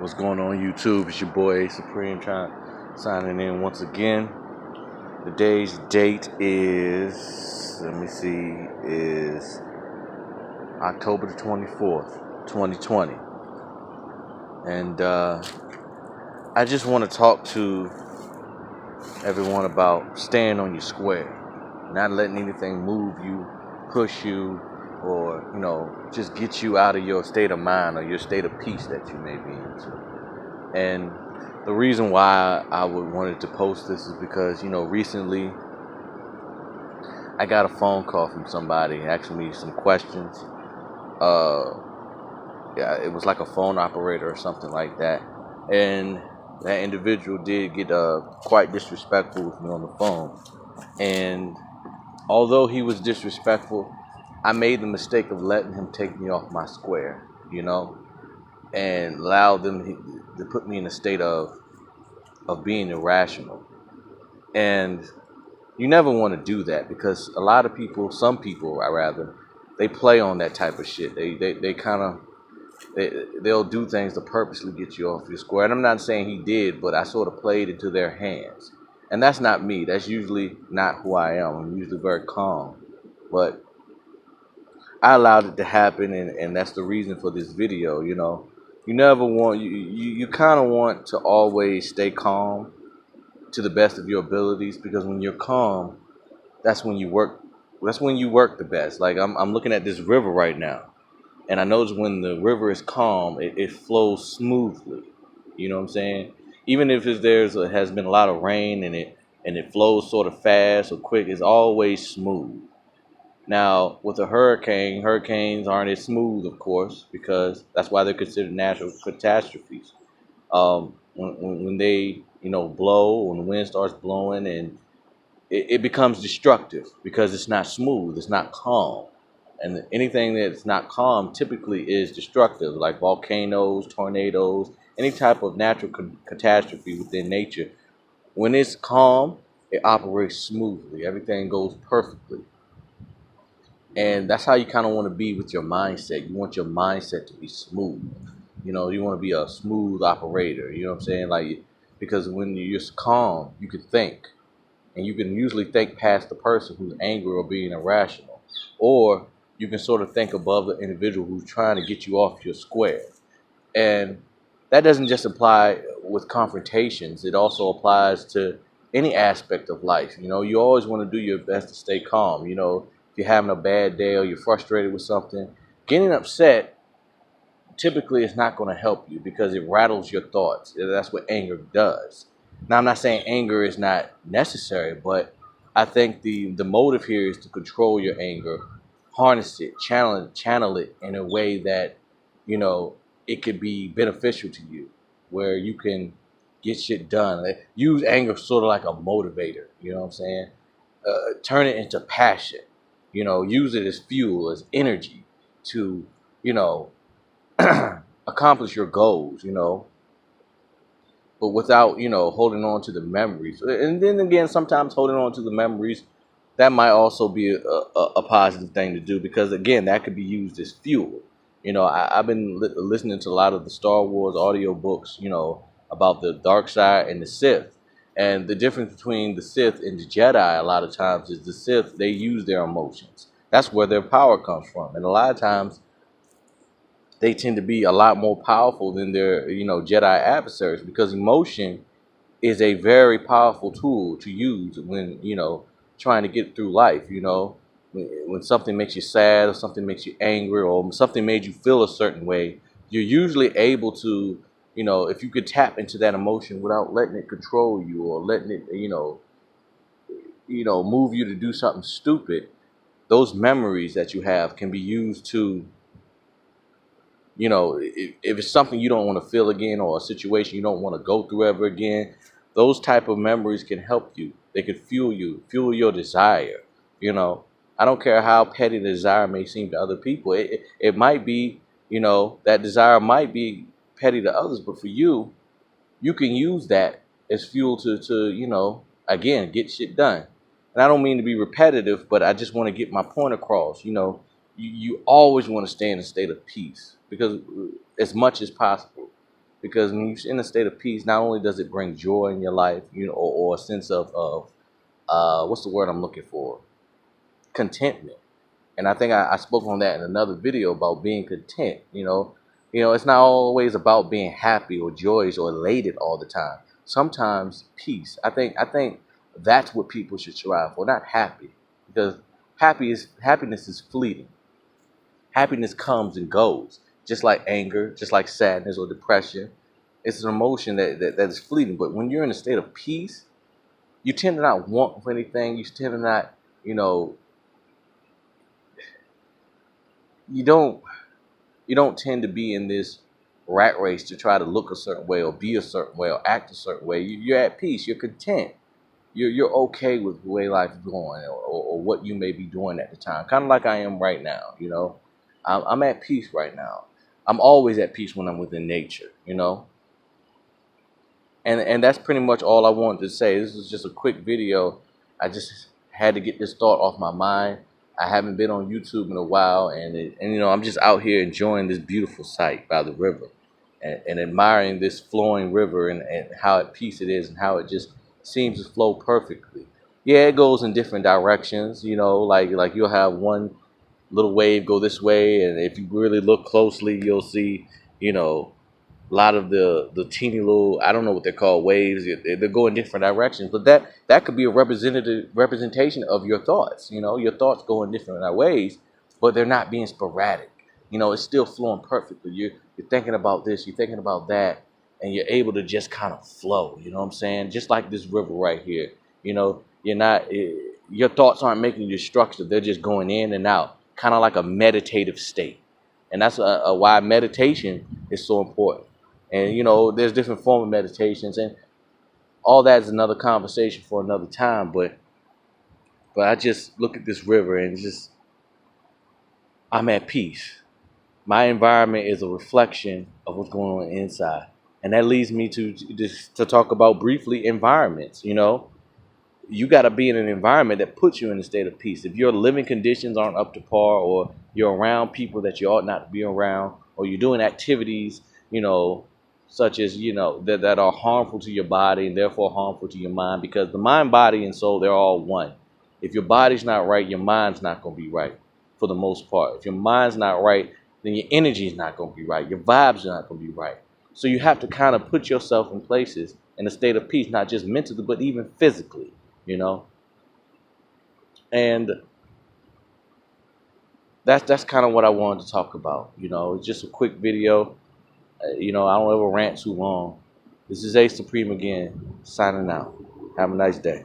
What's going on YouTube? It's your boy Supreme signing in once again. Today's date is, is October the 24th, 2020. And I just want to talk to everyone about staying on your square, not letting anything move you, push you, or, just get you out of your state of mind or your state of peace that you may be into. And the reason why I wanted to post this is because, recently I got a phone call from somebody asking me some questions. Yeah, it was like a phone operator or something like that. And that individual did get quite disrespectful with me on the phone. And although he was disrespectful, I made the mistake of letting him take me off my square, and allowed them to put me in a state of being irrational. And you never want to do that because a lot of people, some people, they play on that type of shit. They kind of, they'll do things to purposely get you off your square. And I'm not saying he did, but I sort of played into their hands. And that's not me. That's usually not who I am. I'm usually very calm. But I allowed it to happen, and that's the reason for this video. You never want, you kind of want to always stay calm to the best of your abilities, because when you're calm, that's when you work the best. Like I'm looking at this river right now, and I notice when the river is calm, it flows smoothly. You know what I'm saying? Even if has been a lot of rain and it flows sort of fast or quick, it's always smooth. Now, with a hurricane, hurricanes aren't as smooth, of course, because that's why they're considered natural catastrophes. When they, blow, when the wind starts blowing, and it becomes destructive because it's not smooth, it's not calm. And anything that's not calm typically is destructive, like volcanoes, tornadoes, any type of natural catastrophe within nature. When it's calm, it operates smoothly. Everything goes perfectly. And that's how you kind of want to be with your mindset. You want your mindset to be smooth. You want to be a smooth operator. You know what I'm saying? Like, because when you're calm, you can think. And you can usually think past the person who's angry or being irrational. Or you can sort of think above the individual who's trying to get you off your square. And that doesn't just apply with confrontations. It also applies to any aspect of life. You always want to do your best to stay calm. If you're having a bad day or you're frustrated with something, getting upset typically is not going to help you because it rattles your thoughts. That's what anger does. Now, I'm not saying anger is not necessary, but I think the motive here is to control your anger, harness it, channel it in a way that, it could be beneficial to you, where you can get shit done. Use anger sort of like a motivator, you know what I'm saying? Turn it into passion. Use it as fuel, as energy to, accomplish your goals, but without, holding on to the memories. And then again, sometimes holding on to the memories, that might also be a positive thing to do, because again, that could be used as fuel. I've been listening to a lot of the Star Wars audio books, about the dark side and the Sith. And the difference between the Sith and the Jedi a lot of times is the Sith, they use their emotions. That's where their power comes from. And a lot of times they tend to be a lot more powerful than their, Jedi adversaries, because emotion is a very powerful tool to use when, trying to get through life. When something makes you sad or something makes you angry or something made you feel a certain way, you're usually able to, if you could tap into that emotion without letting it control you or letting it, move you to do something stupid, those memories that you have can be used to, if it's something you don't want to feel again or a situation you don't want to go through ever again, those type of memories can help you. They could fuel your desire. I don't care how petty the desire may seem to other people. It might be, that desire might be petty to others, but for you, you can use that as fuel to again, get shit done. And I don't mean to be repetitive, but I just want to get my point across. You always want to stay in a state of peace, because as much as possible, because when you're in a state of peace, not only does it bring joy in your life, or a sense of what's the word I'm looking for? Contentment. And I think I spoke on that in another video about being content. It's not always about being happy or joyous or elated all the time. Sometimes peace. I think that's what people should strive for, not happy, because happiness is fleeting. Happiness comes and goes, just like anger, just like sadness or depression. It's an emotion that is fleeting. But when you're in a state of peace, you tend to not want for anything. You tend to not, you know, you don't you don't tend to be in this rat race to try to look a certain way or be a certain way or act a certain way. You're at peace. You're content. You're okay with the way life is going, or what you may be doing at the time. Kind of like I am right now. I'm at peace right now. I'm always at peace when I'm within nature. And that's pretty much all I wanted to say. This is just a quick video. I just had to get this thought off my mind. I haven't been on YouTube in a while, and I'm just out here enjoying this beautiful sight by the river, and admiring this flowing river, and how at peace it is, and how it just seems to flow perfectly. Yeah, it goes in different directions. Like you'll have one little wave go this way, and if you really look closely, you'll see, a lot of the teeny little, I don't know what they're called, waves. They go in different directions, but that could be a representation of your thoughts. Your thoughts go in different ways, but they're not being sporadic. It's still flowing perfectly. You're thinking about this, you're thinking about that, and you're able to just kind of flow. You know what I'm saying? Just like this river right here. You're not your thoughts aren't making you structured. They're just going in and out, kind of like a meditative state. And that's why meditation is so important. And there's different form of meditations, and all that is another conversation for another time. But I just look at this river and just, I'm at peace. My environment is a reflection of what's going on inside, and that leads me to talk about briefly environments. You got to be in an environment that puts you in a state of peace. If your living conditions aren't up to par, or you're around people that you ought not to be around, or you're doing activities, such as, that are harmful to your body and therefore harmful to your mind, because the mind, body, and soul, they're all one. If your body's not right, your mind's not going to be right for the most part. If your mind's not right, then your energy is not going to be right. Your vibes are not going to be right. So you have to kind of put yourself in places in a state of peace, not just mentally, but even physically. And that's kind of what I wanted to talk about. It's just a quick video. I don't ever rant too long. This is A Supreme again, signing out. Have a nice day.